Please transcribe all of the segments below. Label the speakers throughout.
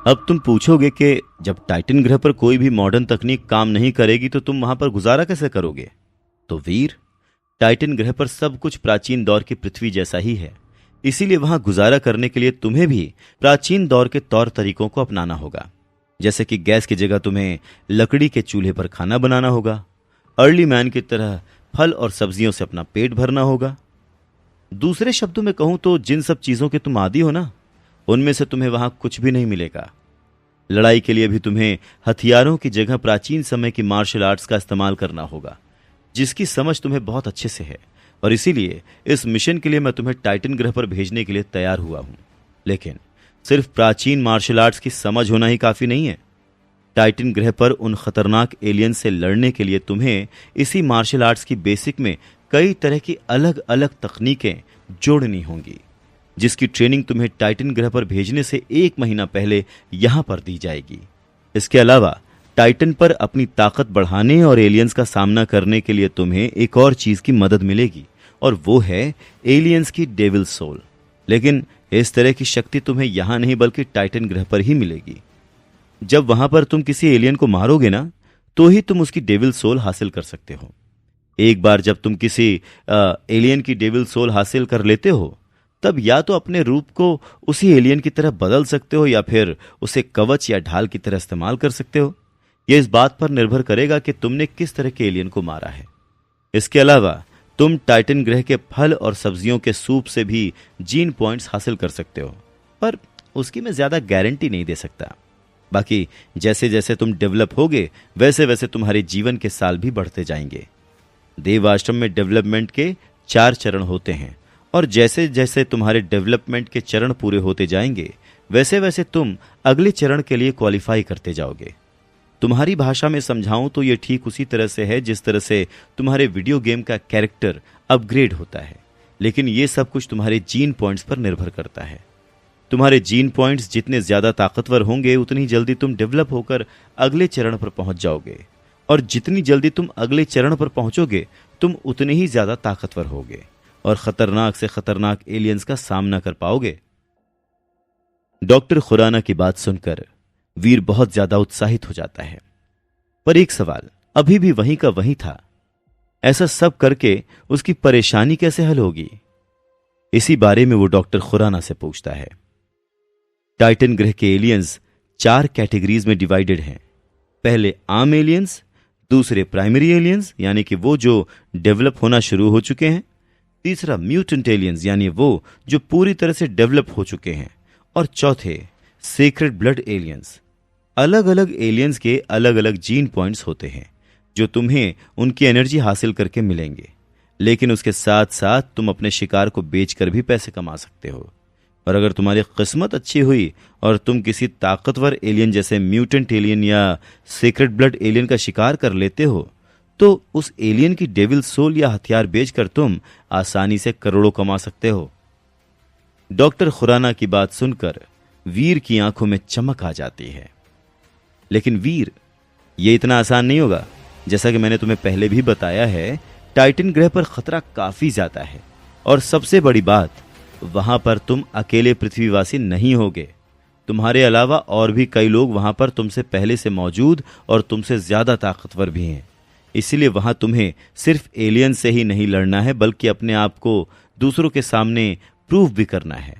Speaker 1: अब तुम पूछोगे कि जब टाइटन ग्रह पर कोई भी मॉडर्न तकनीक काम नहीं करेगी तो तुम वहां पर गुजारा कैसे करोगे? तो वीर, टाइटन ग्रह पर सब कुछ प्राचीन दौर की पृथ्वी जैसा ही है। इसीलिए वहां गुजारा करने के लिए तुम्हें भी प्राचीन दौर के तौर तरीकों को अपनाना होगा। जैसे कि गैस की जगह तुम्हें लकड़ी के चूल्हे पर खाना बनाना होगा। अर्ली मैन की तरह फल और सब्जियों से अपना पेट भरना होगा। दूसरे शब्दों में कहूं तो जिन सब चीजों के तुम आदी हो ना, उनमें से तुम्हें वहां कुछ भी नहीं मिलेगा। लड़ाई के लिए भी तुम्हें हथियारों की जगह प्राचीन समय की मार्शल आर्ट्स का इस्तेमाल करना होगा, जिसकी समझ तुम्हें बहुत अच्छे से है। और इसीलिए इस मिशन के लिए मैं तुम्हें टाइटन ग्रह पर भेजने के लिए तैयार हुआ हूं। लेकिन सिर्फ प्राचीन मार्शल आर्ट्स की समझ होना ही काफी नहीं है। टाइटन ग्रह पर उन खतरनाक एलियन से लड़ने के लिए तुम्हें इसी मार्शल आर्ट्स की बेसिक में कई तरह की अलग अलग तकनीकें जोड़नी होंगी, जिसकी ट्रेनिंग तुम्हें टाइटन ग्रह पर भेजने से 1 महीना पहले यहां पर दी जाएगी। इसके अलावा टाइटन पर अपनी ताकत बढ़ाने और एलियंस का सामना करने के लिए तुम्हें एक और चीज की मदद मिलेगी, और वो है एलियंस की डेविल सोल। लेकिन इस तरह की शक्ति तुम्हें यहां नहीं बल्कि टाइटन ग्रह पर ही मिलेगी। जब वहां पर तुम किसी एलियन को मारोगे ना, तो ही तुम उसकी डेविल सोल हासिल कर सकते हो। एक बार जब तुम किसी एलियन की डेविल सोल हासिल कर लेते हो, तब या तो अपने रूप को उसी एलियन की तरह बदल सकते हो या फिर उसे कवच या ढाल की तरह इस्तेमाल कर सकते हो। यह इस बात पर निर्भर करेगा कि तुमने किस तरह के एलियन को मारा है। इसके अलावा तुम टाइटन ग्रह के फल और सब्जियों के सूप से भी जीन पॉइंट्स हासिल कर सकते हो, पर उसकी मैं ज्यादा गारंटी नहीं दे सकता। बाकी जैसे जैसे तुम डेवलप होगे, वैसे वैसे तुम्हारे जीवन के साल भी बढ़ते जाएंगे। देव आश्रम में डेवलपमेंट के 4 चरण होते हैं, और जैसे जैसे तुम्हारे डेवलपमेंट के चरण पूरे होते जाएंगे, वैसे वैसे तुम अगले चरण के लिए क्वालिफाई करते जाओगे। तुम्हारी भाषा में समझाऊं तो यह ठीक उसी तरह से है जिस तरह से तुम्हारे वीडियो गेम का कैरेक्टर अपग्रेड होता है। लेकिन यह सब कुछ तुम्हारे जीन पॉइंट्स पर निर्भर करता है। तुम्हारे जीन पॉइंट्स जितने ज्यादा ताकतवर होंगे, उतनी जल्दी तुम डेवलप होकर अगले चरण पर पहुंच जाओगे, और जितनी जल्दी तुम अगले चरण पर पहुंचोगे, तुम उतने ही ज्यादा ताकतवर होगे और खतरनाक से खतरनाक एलियंस का सामना कर पाओगे। डॉक्टर खुराना की बात सुनकर वीर बहुत ज्यादा उत्साहित हो जाता है, पर एक सवाल अभी भी वहीं का वहीं था। ऐसा सब करके उसकी परेशानी कैसे हल होगी? इसी बारे में वो डॉक्टर खुराना से पूछता है। टाइटन ग्रह के एलियंस 4 कैटेगरीज में डिवाइडेड हैं। पहले आम एलियंस, दूसरे प्राइमरी एलियंस यानी कि वो जो डेवलप होना शुरू हो चुके हैं, तीसरा म्यूटेंट एलियंस यानी वो जो पूरी तरह से डेवलप हो चुके हैं, और चौथे सेक्रेड ब्लड एलियंस। अलग अलग एलियंस के अलग अलग जीन पॉइंट्स होते हैं जो तुम्हें उनकी एनर्जी हासिल करके मिलेंगे, लेकिन उसके साथ साथ तुम अपने शिकार को बेचकर भी पैसे कमा सकते हो। और अगर तुम्हारी किस्मत अच्छी हुई और तुम किसी ताकतवर एलियन जैसे म्यूटेंट एलियन या सेक्रेड ब्लड एलियन का शिकार कर लेते हो, तो उस एलियन की डेविल सोल या हथियार बेचकर तुम आसानी से करोड़ों कमा सकते हो। डॉक्टर खुराना की बात सुनकर वीर की आंखों में चमक आ जाती है। लेकिन वीर, यह इतना आसान नहीं होगा। जैसा कि मैंने तुम्हें पहले भी बताया है, टाइटन ग्रह पर खतरा काफी ज्यादा है, और सबसे बड़ी बात, वहां पर तुम अकेले पृथ्वीवासी नहीं होगे। तुम्हारे अलावा और भी कई लोग वहां पर तुमसे पहले से मौजूद और तुमसे ज्यादा ताकतवर भी हैं। इसीलिए वहां तुम्हें सिर्फ एलियन से ही नहीं लड़ना है, बल्कि अपने आप को दूसरों के सामने प्रूव भी करना है।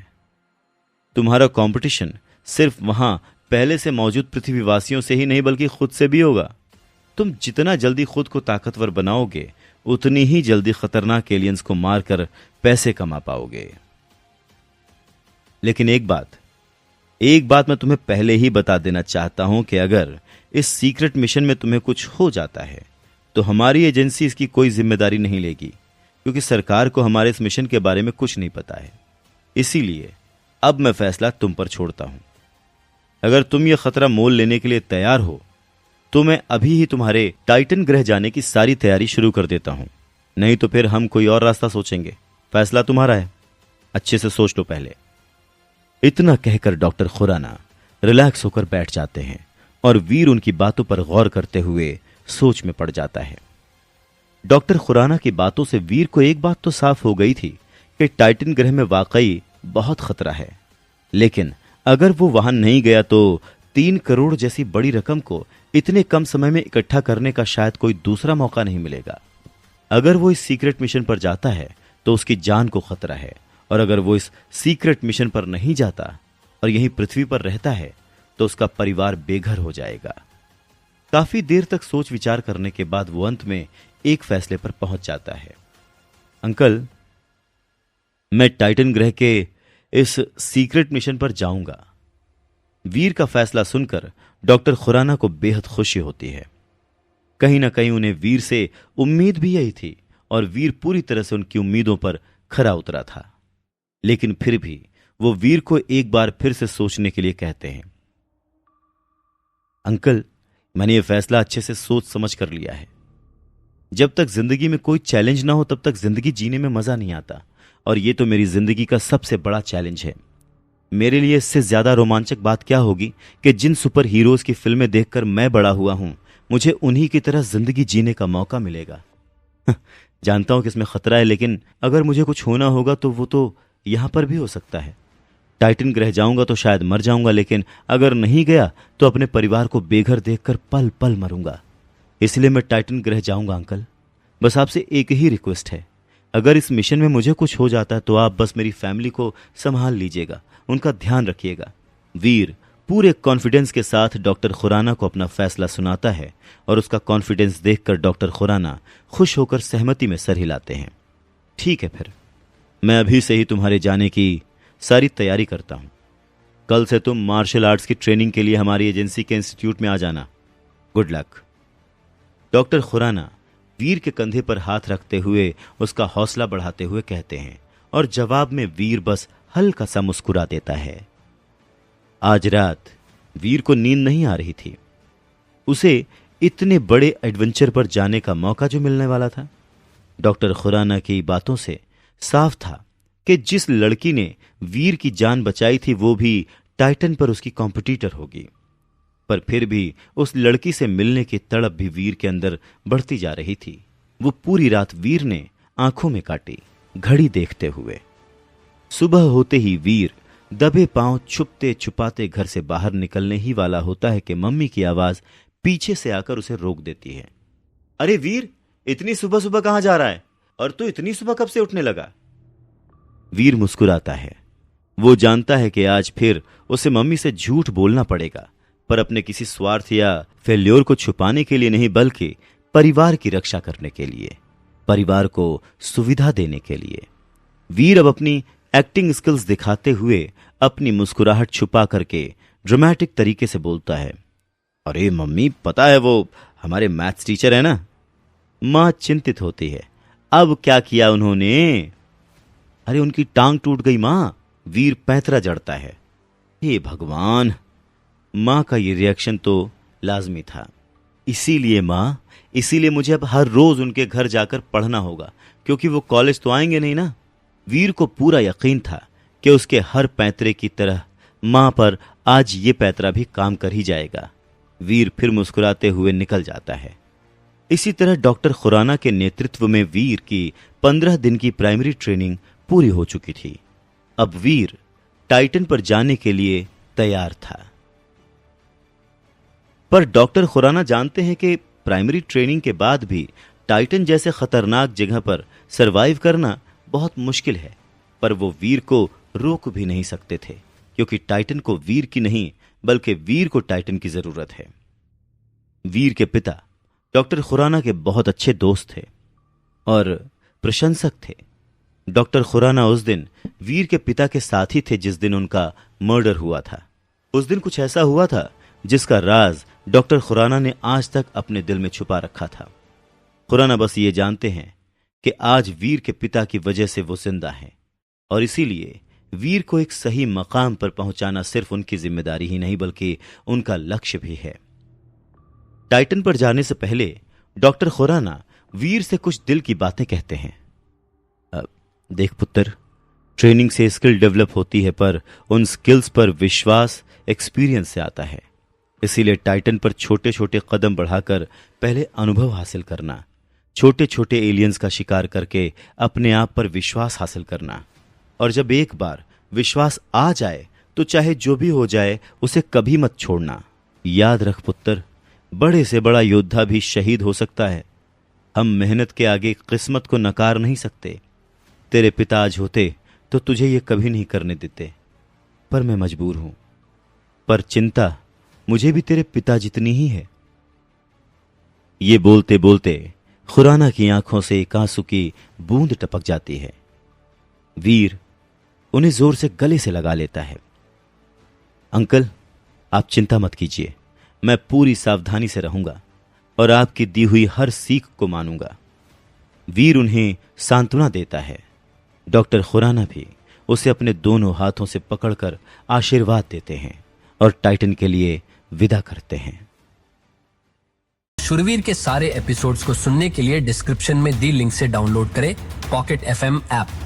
Speaker 1: तुम्हारा कंपटीशन सिर्फ वहां पहले से मौजूद पृथ्वीवासियों से ही नहीं बल्कि खुद से भी होगा। तुम जितना जल्दी खुद को ताकतवर बनाओगे, उतनी ही जल्दी खतरनाक एलियंस को मारकर पैसे कमा पाओगे। लेकिन एक बात मैं तुम्हें पहले ही बता देना चाहता हूं कि अगर इस सीक्रेट मिशन में तुम्हें कुछ हो जाता है, तो हमारी एजेंसी इसकी कोई जिम्मेदारी नहीं लेगी, क्योंकि सरकार को हमारे इस मिशन के बारे में कुछ नहीं पता है। इसीलिए अब मैं फैसला तुम पर छोड़ता हूं। अगर तुम यह खतरा मोल लेने के लिए तैयार हो, तो मैं अभी ही तुम्हारे टाइटन ग्रह जाने की सारी तैयारी शुरू कर देता हूं। नहीं तो फिर हम कोई और रास्ता सोचेंगे। फैसला तुम्हारा है, अच्छे से सोच लो पहले। इतना कहकर डॉक्टर खुराना रिलैक्स होकर बैठ जाते हैं, और वीर उनकी बातों पर गौर करते हुए सोच में पड़ जाता है। डॉक्टर खुराना की बातों से वीर को एक बात तो साफ हो गई थी कि टाइटन ग्रह में वाकई बहुत खतरा है, लेकिन अगर वो वहां नहीं गया तो 3 करोड़ जैसी बड़ी रकम को इतने कम समय में इकट्ठा करने का शायद कोई दूसरा मौका नहीं मिलेगा। अगर वो इस सीक्रेट मिशन पर जाता है तो उसकी जान को खतरा है, और अगर वो इस सीक्रेट मिशन पर नहीं जाता और यहीं पृथ्वी पर रहता है तो उसका परिवार बेघर हो जाएगा। काफी देर तक सोच विचार करने के बाद वो अंत में एक फैसले पर पहुंच जाता है। अंकल, मैं टाइटन ग्रह के इस सीक्रेट मिशन पर जाऊंगा। वीर का फैसला सुनकर डॉक्टर खुराना को बेहद खुशी होती है। कहीं ना कहीं उन्हें वीर से उम्मीद भी यही थी, और वीर पूरी तरह से उनकी उम्मीदों पर खरा उतरा था। लेकिन फिर भी वो वीर को एक बार फिर से सोचने के लिए कहते हैं। अंकल, मैंने ये फैसला अच्छे से सोच समझ कर लिया है। जब तक जिंदगी में कोई चैलेंज ना हो तब तक जिंदगी जीने में मजा नहीं आता, और ये तो मेरी जिंदगी का सबसे बड़ा चैलेंज है। मेरे लिए इससे ज्यादा रोमांचक बात क्या होगी कि जिन सुपर हीरोज की फिल्में देखकर मैं बड़ा हुआ हूं, मुझे उन्हीं की तरह जिंदगी जीने का मौका मिलेगा। जानता हूं कि इसमें खतरा है, लेकिन अगर मुझे कुछ होना होगा तो वो तो यहां पर भी हो सकता है। टाइटन ग्रह जाऊंगा तो शायद मर जाऊंगा, लेकिन अगर नहीं गया तो अपने परिवार को बेघर देखकर पल पल मरूंगा। इसलिए मैं टाइटन ग्रह जाऊंगा अंकल। बस आपसे एक ही रिक्वेस्ट है, अगर इस मिशन में मुझे कुछ हो जाता है तो आप बस मेरी फैमिली को संभाल लीजिएगा, उनका ध्यान रखिएगा। वीर पूरे कॉन्फिडेंस के साथ डॉक्टर खुराना को अपना फैसला सुनाता है, और उसका कॉन्फिडेंस देखकर डॉक्टर खुराना खुश होकर सहमति में सर हिलाते हैं। ठीक है, फिर मैं अभी से ही तुम्हारे जाने की सारी तैयारी करता हूं। कल से तुम मार्शल आर्ट्स की ट्रेनिंग के लिए हमारी एजेंसी के इंस्टीट्यूट में आ जाना। Good luck. डॉक्टर खुराना वीर के कंधे पर हाथ रखते हुए उसका हौसला बढ़ाते हुए कहते हैं, और जवाब में वीर बस हल्का सा मुस्कुरा देता है। आज रात वीर को नींद नहीं आ रही थी। उसे इतने बड़े एडवेंचर पर जाने का मौका जो मिलने वाला था। डॉक्टर खुराना की बातों से साफ था कि जिस लड़की ने वीर की जान बचाई थी वो भी टाइटन पर उसकी कॉम्पिटिटर होगी। पर फिर भी उस लड़की से मिलने की तड़प भी वीर के अंदर बढ़ती जा रही थी। वो पूरी रात वीर ने आंखों में काटी, घड़ी देखते हुए। सुबह होते ही वीर दबे पांव छुपते छुपाते घर से बाहर निकलने ही वाला होता है कि मम्मी की आवाज पीछे से आकर उसे रोक देती है। अरे वीर, इतनी सुबह सुबह कहां जा रहा है, और तू इतनी सुबह कब से उठने लगा? वीर मुस्कुराता है। वो जानता है कि आज फिर उसे मम्मी से झूठ बोलना पड़ेगा, पर अपने किसी स्वार्थ या फेल्योर को छुपाने के लिए नहीं, बल्कि परिवार की रक्षा करने के लिए, परिवार को सुविधा देने के लिए। वीर अब अपनी एक्टिंग स्किल्स दिखाते हुए अपनी मुस्कुराहट छुपा करके ड्रामेटिक तरीके से बोलता है। अरे मम्मी, पता है वो हमारे मैथ्स टीचर है ना? मां चिंतित होती है। अब क्या किया उन्होंने? अरे उनकी टांग टूट गई मां। वीर पैंतरा जड़ता है। हे भगवान, मां का ये रिएक्शन तो लाजमी था। इसीलिए मुझे अब हर रोज उनके घर जाकर पढ़ना होगा, क्योंकि वो कॉलेज तो आएंगे नहीं ना। वीर को पूरा यकीन था कि उसके हर पैंतरे की तरह मां पर आज ये पैंतरा भी काम कर ही जाएगा। वीर फिर मुस्कुराते हुए निकल जाता है। इसी तरह डॉक्टर खुराना के नेतृत्व में वीर की 15 दिन की प्राइमरी ट्रेनिंग पूरी हो चुकी थी। अब वीर टाइटन पर जाने के लिए तैयार था। पर डॉक्टर खुराना जानते हैं कि प्राइमरी ट्रेनिंग के बाद भी टाइटन जैसे खतरनाक जगह पर सरवाइव करना बहुत मुश्किल है। पर वो वीर को रोक भी नहीं सकते थे, क्योंकि टाइटन को वीर की नहीं बल्कि वीर को टाइटन की जरूरत है। वीर के पिता डॉक्टर खुराना के बहुत अच्छे दोस्त थे और प्रशंसक थे। डॉक्टर खुराना उस दिन वीर के पिता के साथ ही थे जिस दिन उनका मर्डर हुआ था। उस दिन कुछ ऐसा हुआ था जिसका राज डॉक्टर खुराना ने आज तक अपने दिल में छुपा रखा था। खुराना बस ये जानते हैं कि आज वीर के पिता की वजह से वो जिंदा हैं, और इसीलिए वीर को एक सही मकाम पर पहुंचाना सिर्फ उनकी जिम्मेदारी ही नहीं बल्कि उनका लक्ष्य भी है। टाइटन पर जाने से पहले डॉक्टर खुराना वीर से कुछ दिल की बातें कहते हैं। देख पुत्र, ट्रेनिंग से स्किल डेवलप होती है, पर उन स्किल्स पर विश्वास एक्सपीरियंस से आता है। इसीलिए टाइटन पर छोटे छोटे कदम बढ़ाकर पहले अनुभव हासिल करना, छोटे छोटे एलियंस का शिकार करके अपने आप पर विश्वास हासिल करना, और जब एक बार विश्वास आ जाए तो चाहे जो भी हो जाए उसे कभी मत छोड़ना। याद रख पुत्र, बड़े से बड़ा योद्धा भी शहीद हो सकता है। हम मेहनत के आगे किस्मत को नकार नहीं सकते। तेरे पिता आज होते तो तुझे ये कभी नहीं करने देते, पर मैं मजबूर हूं। पर चिंता मुझे भी तेरे पिता जितनी ही है। ये बोलते बोलते खुराना की आंखों से एक आंसू की बूंद टपक जाती है। वीर उन्हें जोर से गले से लगा लेता है। अंकल, आप चिंता मत कीजिए, मैं पूरी सावधानी से रहूंगा और आपकी दी हुई हर सीख को मानूंगा। वीर उन्हें सांत्वना देता है। डॉक्टर खुराना भी उसे अपने दोनों हाथों से पकड़कर आशीर्वाद देते हैं और टाइटन के लिए विदा करते हैं।
Speaker 2: शूरवीर के सारे एपिसोड्स को सुनने के लिए डिस्क्रिप्शन में दी लिंक से डाउनलोड करें पॉकेट FM ऐप।